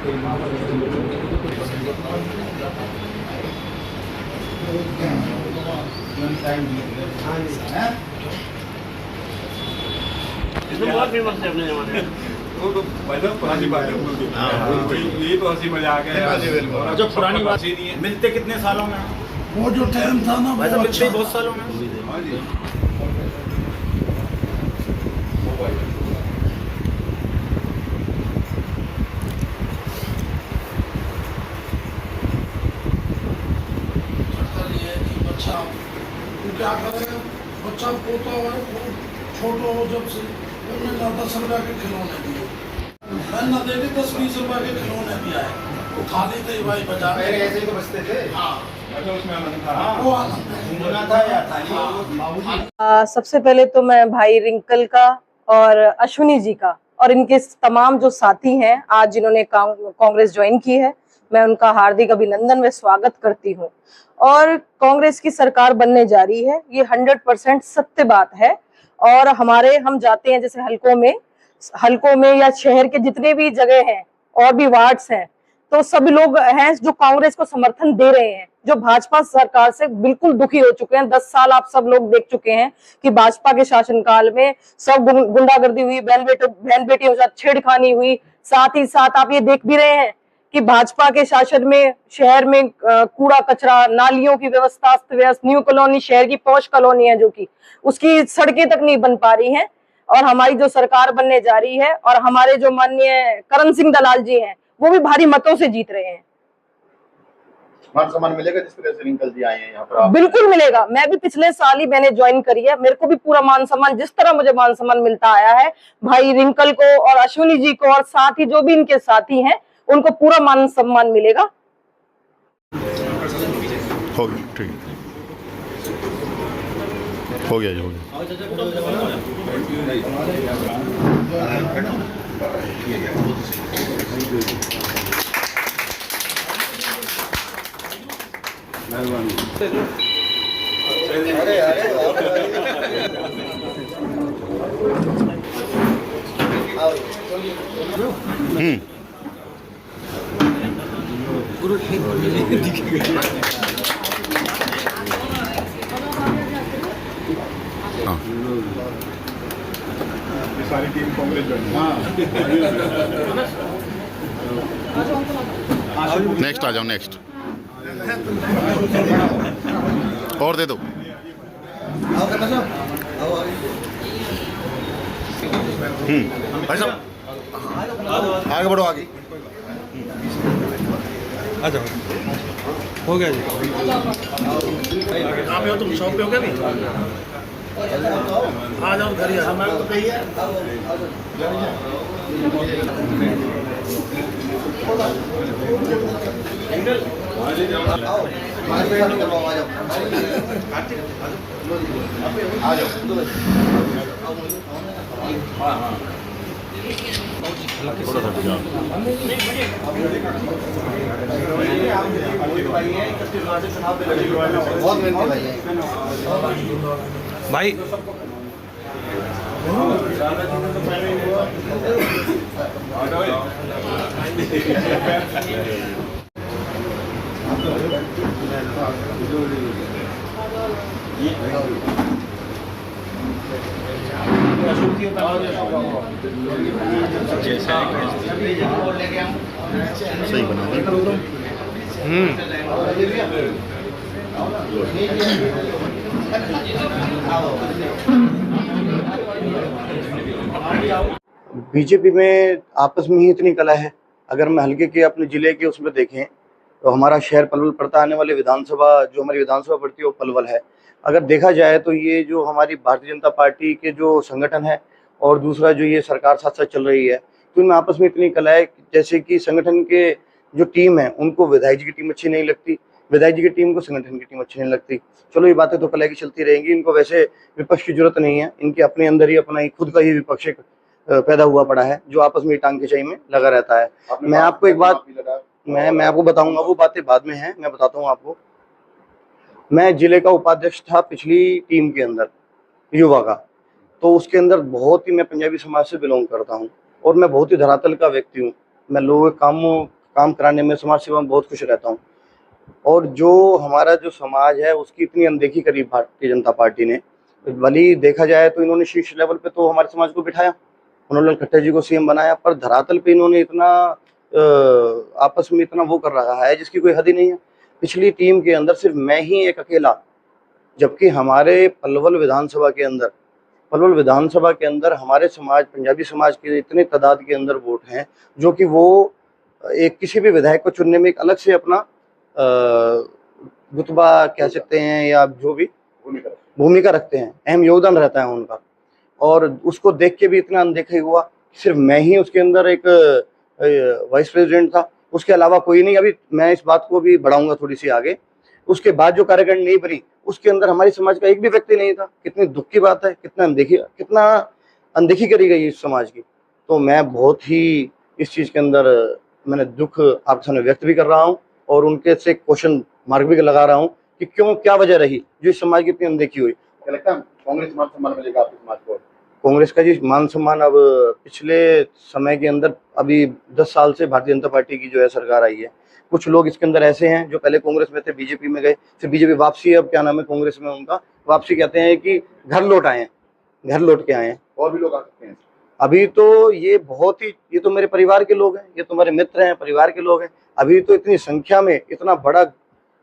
इसमें बहुत फेमस है अपने जमाने में। वो तो मतलब पुरानी बात है, ये तो हंसी मजाक है। जो पुरानी बात ही नहीं है। मिलते कितने सालों में? वो जो टाइम था ना भाई वो साहब मिलते अच्छा ही बहुत सालों में। हाँ जी। ये है कि बच्चा तो क्या करे, बच्चा पोता हुआ है, छोटा हो जब से उन्हें ना 10 रुपया के खिलौने दिए, मैं ना दे दी 10-20 रुपया के खिलौने भी आए, वो खा लेते ही भाई बजा पहले ऐसे ही तो बचते थे। हाँ अच्छा, उसमें आनंद था। वो आनंद है। झुंझुना था या थाली? सबसे पहले तो मैं भाई रिंकल का और अश्विनी जी का और इनके तमाम जो साथी हैं आज जिन्होंने कांग्रेस ज्वाइन की है, मैं उनका हार्दिक अभिनंदन व स्वागत करती हूं। और कांग्रेस की सरकार बनने जा रही है, ये 100% सत्य बात है। और हम जाते हैं जैसे हलकों में या शहर के जितने भी जगह हैं और भी वार्ड्स हैं, तो सभी लोग हैं जो कांग्रेस को समर्थन दे रहे हैं, जो भाजपा सरकार से बिल्कुल दुखी हो चुके हैं। 10 साल आप सब लोग देख चुके हैं कि भाजपा के शासनकाल में सब गुंडागर्दी हुई, बहन बेटियों के साथ छेड़खानी हुई। साथ ही साथ आप ये देख भी रहे हैं कि भाजपा के शासन में शहर में कूड़ा कचरा, नालियों की व्यवस्था अस्त व्यस्त, न्यू कॉलोनी शहर की पॉश कॉलोनी है जो कि उसकी सड़कें तक नहीं बन पा रही हैं। और हमारी जो सरकार बनने जा रही है और हमारे जो माननीय करण सिंह दलाल जी हैं, वो भी भारी मतों से जीत रहे हैं। मान सम्मान मिलेगा जिस तरह से रिंकल जी आए हैं यहाँ पर? बिल्कुल मिलेगा। मैं भी पिछले साल ही मैंने ज्वाइन करी है, मेरे को भी पूरा मान सम्मान, जिस तरह मुझे मान सम्मान मिलता आया है भाई रिंकल को और अश्विनी जी को और साथ ही जो भी इनके साथी हैं उनको पूरा मान सम्मान मिलेगा। हो गया, ठीक है, हो गया जी, हो गया। सारी टीम कांग्रेस ज्वाइन। नेक्स्ट आ जाओ, नेक्स्ट और दे दो। भाई साहब आगे बढ़ो, आगे आ जाओ, हो गया जी। कहाँ पे हो तुम? शॉप पे हो क्या? नहीं आ जाओ घर ही। हमारे तो कही है बहुत मेहनती भाई है भाई सही बना बीजेपी में आपस में ही इतनी कला है। अगर मैं हल्के के अपने जिले के उसमें देखें तो हमारा शहर पलवल पड़ता, आने वाली विधानसभा जो हमारी विधानसभा पड़ती है वो पलवल है। अगर देखा जाए तो ये जो हमारी भारतीय जनता पार्टी के जो संगठन है और दूसरा जो ये सरकार साथ साथ चल रही है, तो इनमें आपस में इतनी कला है। जैसे कि संगठन के जो टीम है उनको विधायक जी की टीम अच्छी नहीं लगती, विधायक जी की टीम को संगठन की टीम अच्छी नहीं लगती। चलो ये बातें तो कला की चलती रहेंगी, इनको वैसे विपक्ष की जरूरत नहीं है। इनके अपने अंदर ही अपना ही खुद का ही विपक्ष पैदा हुआ पड़ा है जो आपस में टांग खिंचाई में लगा रहता है। मैं आपको एक बात मैं आपको बताऊंगा, वो बातें बाद में हैं, मैं बताता हूँ आपको। मैं जिले का उपाध्यक्ष था पिछली टीम के अंदर युवा का, तो उसके अंदर बहुत ही, मैं पंजाबी समाज से बिलोंग करता हूँ और मैं बहुत ही धरातल का व्यक्ति हूँ। मैं लोगों के कामों काम कराने में, समाज सेवा में बहुत खुश रहता हूँ। और जो हमारा जो समाज है उसकी इतनी अनदेखी करी भारतीय जनता पार्टी ने। भले ही देखा जाए तो इन्होंने शीर्ष लेवल पे तो हमारे समाज को बिठाया, उन्होंने खट्टर जी को सीएम बनाया, पर धरातल पे इन्होंने इतना आपस में इतना वो कर रहा है जिसकी कोई हद ही नहीं है। पिछली टीम के अंदर सिर्फ मैं ही एक अकेला, जबकि हमारे पलवल विधानसभा के अंदर हमारे समाज, पंजाबी समाज के इतने तादाद के अंदर वोट हैं जो कि वो एक किसी भी विधायक को चुनने में एक अलग से अपना रुतबा कह सकते हैं या जो भी भूमिका रखते हैं, अहम योगदान रहता है उनका। और उसको देख के भी इतना अनदेखा हुआ, सिर्फ मैं ही उसके अंदर एक वाइस प्रेसिडेंट था, उसके अलावा कोई नहीं। अभी मैं इस बात को भी बढ़ाऊंगा थोड़ी सी आगे। उसके बाद जो कार्यकारिणी नहीं बनी उसके अंदर हमारी समाज का एक भी व्यक्ति नहीं था। कितनी दुख की बात है, कितना अनदेखी करी गई इस समाज की। तो मैं बहुत ही इस चीज के अंदर मैंने दुख आपके सामने व्यक्त भी कर रहा हूँ और उनके से क्वेश्चन मार्क भी लगा रहा हूँ कि क्यों, क्या वजह रही जो इस समाज की इतनी अनदेखी हुई। क्या लगता है कांग्रेस मान सम्मान मिलेगा आपके समाज को? कांग्रेस का जी मान सम्मान अब पिछले समय के अंदर, अभी 10 साल से भारतीय जनता पार्टी की जो है सरकार आई है, कुछ लोग इसके अंदर ऐसे हैं जो पहले कांग्रेस में थे, बीजेपी में गए, फिर बीजेपी वापसी, अब क्या नाम है कांग्रेस में उनका वापसी, कहते हैं कि घर लौट के आए हैं। और भी लोग आ सकते हैं अभी तो ये बहुत ही, ये तो मेरे परिवार के लोग हैं, ये तो मेरे मित्र हैं, परिवार के लोग हैं। अभी तो इतनी संख्या में इतना बड़ा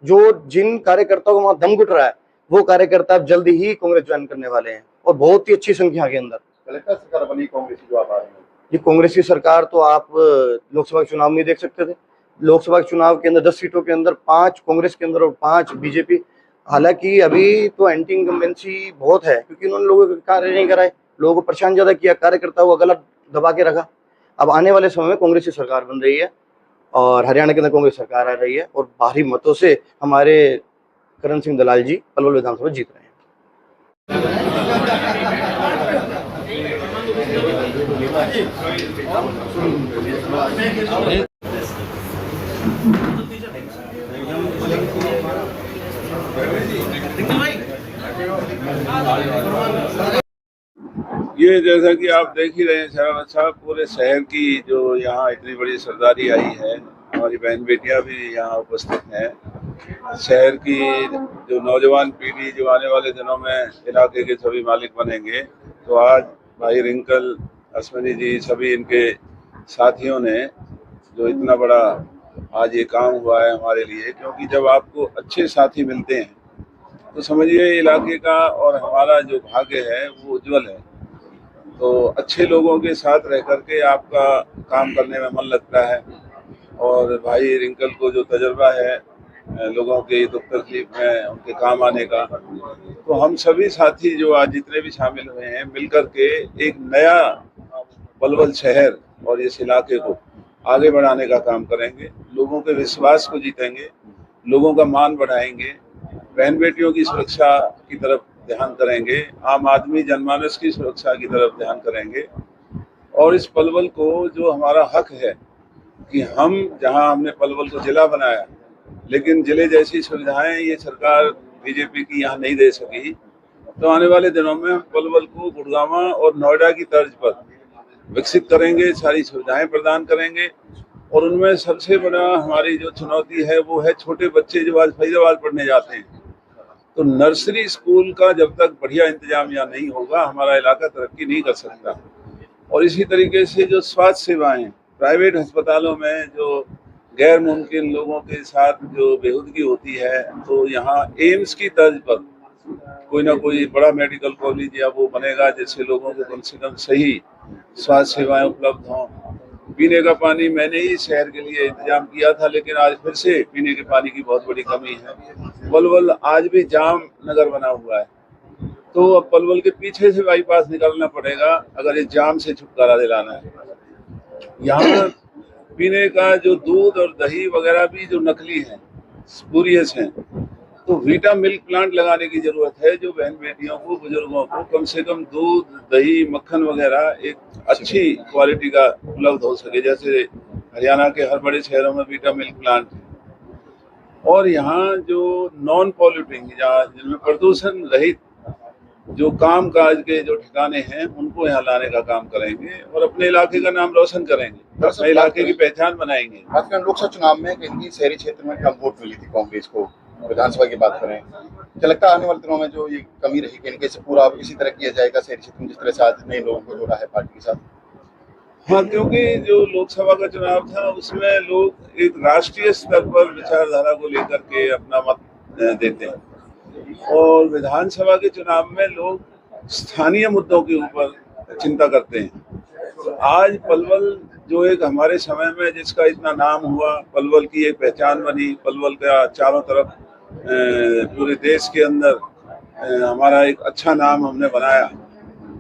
जो जिन कार्यकर्ताओं को वहां दम घुट रहा है वो कार्यकर्ता अब जल्दी ही कांग्रेस ज्वाइन करने वाले हैं और बहुत ही अच्छी संख्या के अंदर। कलेक्टर सरकार बनी कांग्रेस की जो आप आ रहे हैं, ये कांग्रेस की सरकार तो आप लोकसभा के चुनाव में देख सकते थे। लोकसभा के चुनाव के अंदर 10 सीटों के अंदर 5 कांग्रेस के अंदर और 5 बीजेपी। हालांकि अभी तो एंटी इनकम्बेंसी बहुत है क्योंकि उन्होंने लोगों के कार्य नहीं कराए, लोगों को परेशान ज्यादा किया, कार्यकर्ताओं को गलत दबा के रखा। अब आने वाले समय में कांग्रेस की सरकार बन रही है और हरियाणा के अंदर कांग्रेस सरकार आ रही है और भारी मतों से हमारे करण सिंह दलाल जी पलवल विधानसभा जीत रहे हैं। ये जैसा कि आप देख ही रहे हैं शरावत साहब, पूरे शहर की जो यहाँ इतनी बड़ी सरदारी आई है, हमारी बहन बेटियां भी यहाँ उपस्थित हैं। शहर की जो नौजवान पीढ़ी जो आने वाले दिनों में इलाके के सभी मालिक बनेंगे, तो आज भाई रिंकल, अश्विनी जी, सभी इनके साथियों ने जो इतना बड़ा आज ये काम हुआ है हमारे लिए, क्योंकि जब आपको अच्छे साथी मिलते हैं तो समझिए इलाके का और हमारा जो भाग्य है वो उज्जवल है। तो अच्छे लोगों के साथ रह करके आपका काम करने में मन लगता है। और भाई रिंकल को जो तजुर्बा है लोगों के दुख तकलीफ में उनके काम आने का, तो हम सभी साथी जो आज जितने भी शामिल हुए हैं मिलकर के एक नया पलवल शहर और इस इलाके को आगे बढ़ाने का काम करेंगे। लोगों के विश्वास को जीतेंगे, लोगों का मान बढ़ाएंगे, बहन बेटियों की सुरक्षा की तरफ ध्यान करेंगे, आम आदमी जनमानस की सुरक्षा की तरफ ध्यान करेंगे। और इस पलवल को जो हमारा हक है कि हम जहां हमने पलवल को जिला बनाया, लेकिन जिले जैसी सुविधाएं ये सरकार बीजेपी की यहाँ नहीं दे सकी, तो आने वाले दिनों में हम पलवल को गुड़गांव और नोएडा की तर्ज पर विकसित करेंगे, सारी सुविधाएं प्रदान करेंगे। और उनमें सबसे बड़ा हमारी जो चुनौती है वो है छोटे बच्चे जो आज फरीदाबाद पढ़ने जाते हैं। तो नर्सरी स्कूल का जब तक बढ़िया इंतजाम यहाँ नहीं होगा हमारा इलाका तरक्की नहीं कर सकता। और इसी तरीके से जो स्वास्थ्य सेवाएं प्राइवेट अस्पतालों में जो गैर मुमकिन लोगों के साथ जो बेहूदगी होती है, तो यहाँ एम्स की तर्ज पर कोई ना कोई बड़ा मेडिकल कॉलेज या वो बनेगा जिससे लोगों को कम से कम सही स्वास्थ्य सेवाएं उपलब्ध हों। पीने का पानी मैंने ही शहर के लिए इंतजाम किया था, लेकिन आज फिर से पीने के पानी की बहुत बड़ी कमी है। पलवल आज भी जाम नगर बना हुआ है, तो अब पलवल के पीछे से बाईपास निकलना पड़ेगा अगर इस जाम से छुटकारा दिलाना है। यहाँ पीने का जो दूध और दही वगैरह भी जो नकली है, स्पूरियस हैं, तो वीटा मिल्क प्लांट लगाने की जरूरत है जो बहन बेटियों को, बुजुर्गों को कम से कम दूध, दही, मक्खन वगैरह एक अच्छी क्वालिटी का उपलब्ध हो सके, जैसे हरियाणा के हर बड़े शहरों में वीटा मिल्क प्लांट है। और यहाँ जो नॉन पॉल्यूटिंग या जिनमें प्रदूषण रहित जो काम काज के जो ठिकाने हैं उनको यहाँ लाने का काम करेंगे और अपने इलाके का नाम रोशन करेंगे, अपने इलाके की पहचान बनाएंगे। खासकर लोकसभा चुनाव में कहीं शहरी क्षेत्र में कम वोट मिली थी कांग्रेस को, विधानसभा की बात करें, क्या लगता है आने वाले दिनों में जो ये कमी रही कि इनके से पूरा इसी तरह किया जाएगा शहरी क्षेत्र में, जिस तरह से आज नए लोगों को जोड़ा है पार्टी के साथ? हाँ, क्योंकि जो लोकसभा का चुनाव था उसमें लोग एक राष्ट्रीय स्तर पर विचारधारा को लेकर के अपना मत देते हैं और विधानसभा के चुनाव में लोग स्थानीय मुद्दों के ऊपर चिंता करते हैं। आज पलवल जो एक हमारे समय में जिसका इतना नाम हुआ, पलवल की एक पहचान बनी, पलवल का चारों तरफ पूरे देश के अंदर हमारा एक अच्छा नाम हमने बनाया,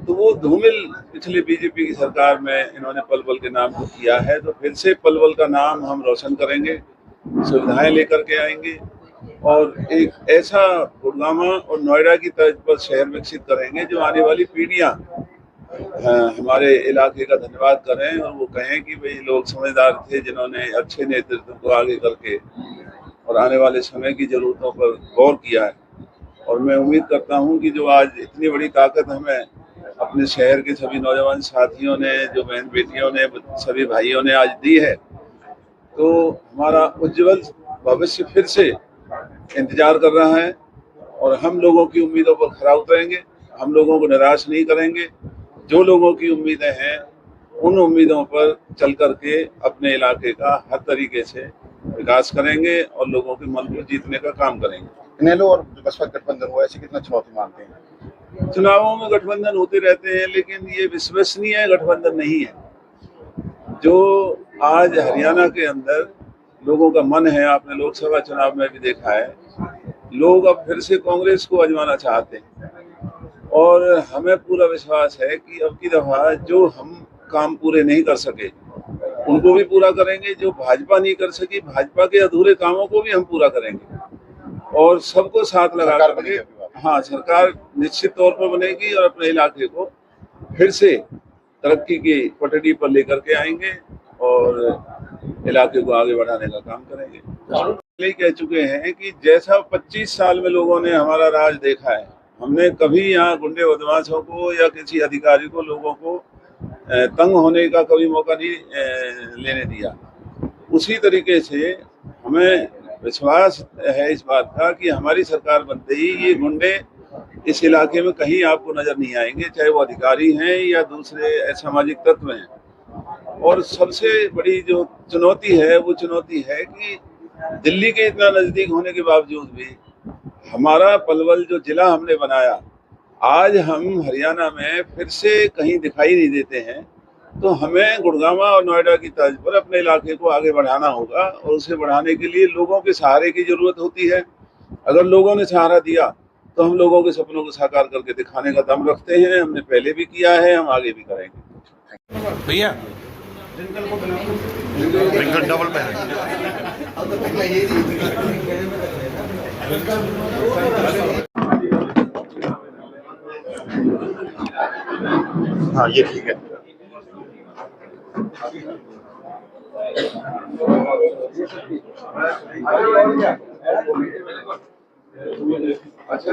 तो वो धूमिल पिछले बीजेपी की सरकार में इन्होंने पलवल के नाम को किया है। तो फिर से पलवल का नाम हम रोशन करेंगे, सुविधाएं लेकर के आएंगे और एक ऐसा गुड़गामा और नोएडा की तर्ज पर शहर विकसित करेंगे जो आने वाली पीढ़ियां हमारे इलाके का धन्यवाद करें और वो कहें कि भाई लोग समझदार थे जिन्होंने अच्छे नेतृत्व को आगे करके और आने वाले समय की जरूरतों पर गौर किया है। और मैं उम्मीद करता हूं कि जो आज इतनी बड़ी ताकत हमें अपने शहर के सभी नौजवान साथियों ने, जो बहन बेटियों ने, सभी भाइयों ने आज दी है, तो हमारा उज्जवल भविष्य फिर से इंतजार कर रहा है और हम लोगों की उम्मीदों पर खरा उतरेंगे, हम लोगों को निराश नहीं करेंगे। जो लोगों की उम्मीदें हैं उन उम्मीदों पर चल करके अपने इलाके का हर तरीके से विकास करेंगे और लोगों के मन को जीतने का काम करेंगे। इनेलो और बसपा गठबंधन हुआ, ऐसे कितना चुनौती मानते हैं? चुनावों में गठबंधन होते रहते हैं लेकिन ये विश्वसनीय गठबंधन नहीं है। जो आज हरियाणा के अंदर लोगों का मन है, आपने लोकसभा चुनाव में भी देखा है, लोग अब फिर से कांग्रेस को आजमाना चाहते हैं और हमें पूरा विश्वास है कि अब की दफा जो हम काम पूरे नहीं कर सके उनको भी पूरा करेंगे, जो भाजपा नहीं कर सकी भाजपा के अधूरे कामों को भी हम पूरा करेंगे और सबको साथ लगा करके हाँ सरकार निश्चित तौर पर बनेगी और अपने इलाके को फिर से तरक्की की पटड़ी पर लेकर के आएंगे और इलाके को आगे बढ़ाने का काम करेंगे। पहले कह चुके हैं कि जैसा 25 साल में लोगों ने हमारा राज देखा है, हमने कभी यहाँ गुंडे बदमाशों को या किसी अधिकारी को, लोगों को तंग होने का कभी मौका नहीं लेने दिया। उसी तरीके से हमें विश्वास है इस बात का कि हमारी सरकार बनते ही ये गुंडे इस इलाके में कहीं आपको नजर नहीं आएंगे, चाहे वो अधिकारी हैं या दूसरे असामाजिक तत्व हैं। और सबसे बड़ी जो चुनौती है वो चुनौती है कि दिल्ली के इतना नजदीक होने के बावजूद भी हमारा पलवल जो जिला हमने बनाया, आज हम हरियाणा में फिर से कहीं दिखाई नहीं देते हैं। तो हमें गुड़गामा और नोएडा की तर्ज पर अपने इलाके को आगे बढ़ाना होगा और उसे बढ़ाने के लिए लोगों के सहारे की जरूरत होती है। अगर लोगों ने सहारा दिया तो हम लोगों के सपनों को साकार करके दिखाने का दम रखते हैं। हमने पहले भी किया है, हम आगे भी करेंगे। भैया डबल पे हाँ ये ठीक है। अच्छा